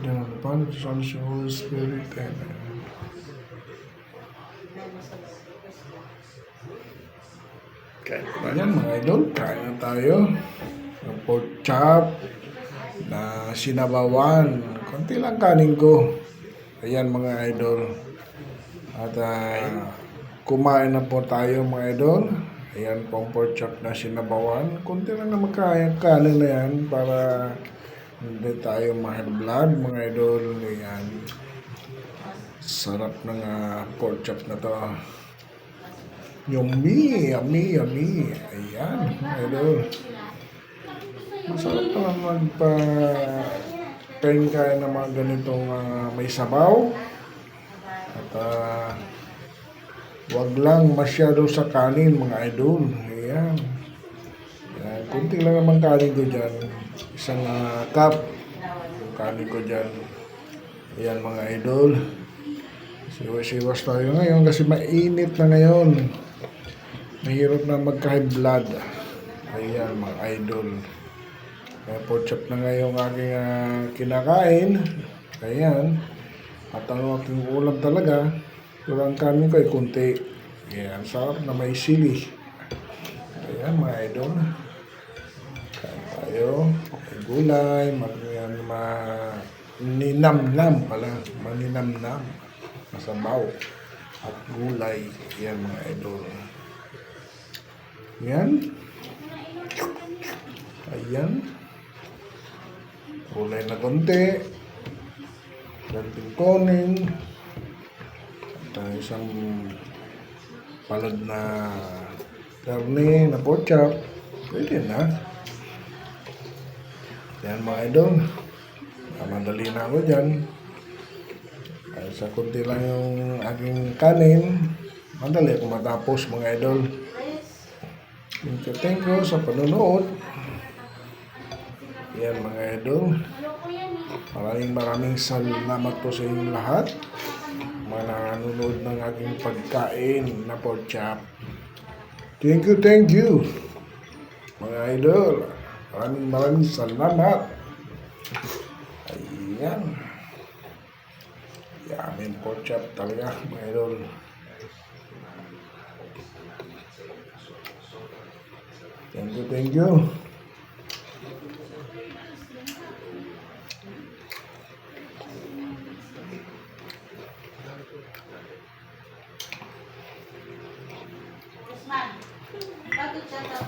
Then on the Father, the Son, the Holy Spirit. Amen. Ayan mga idol, kain na tayo. Yung pork chop na sinabawan. Konti lang kanin ko. Ayan mga idol. At kumain na po tayo mga idol. Ayan pong pork chop na sinabawan. Konti lang na magkayang kanin na yan para hindi tayo ma-high blood mga idol. Ayan. Sarap ng pork chop na to. Yummy, yummy, yummy. Ayan, idol. Masarap naman magpa-pain kain ng mga ganitong may sabaw. At wag lang masyado sa kanin mga idol. Ayan. Ayan. Kunti lang naman kanin ko dyan. Isang cup. Yung kanin ko dyan. Ayan mga idol. Siwas-siwas tayo ngayon kasi mainit na ngayon. Mahirap na magka-high blood. Ayan mga idol. Kaya pork chop na ngayong aking kinakain. Ayan. At ang aking ulam talaga, kurang kanin ko ay kunti. Ayan, sarap na may sili. Ayan mga idol. Kain tayo. May gulay. Maninamnam pala. Maninamnam. Masabaw. At gulay. Ayan mga idol. Ayan. Ayan. Gulay na konti. Dating konin. At isang palad na karne na pork chop. Pwede na. Ayan mga idol. Madali na ako dyan. Sa konti lang yung aking kanin. Madali ako matapos mga idol. Thank you sa panonood. Yan mga idol. Maraming salamat po sa inyong lahat. Mga nanonood ng aking pagkain na pork chop. Thank you. Mga idol. Maraming salamat. Ayan. Yamin pork chop talaga mga idol. Thank you. Usman, bakit siya daw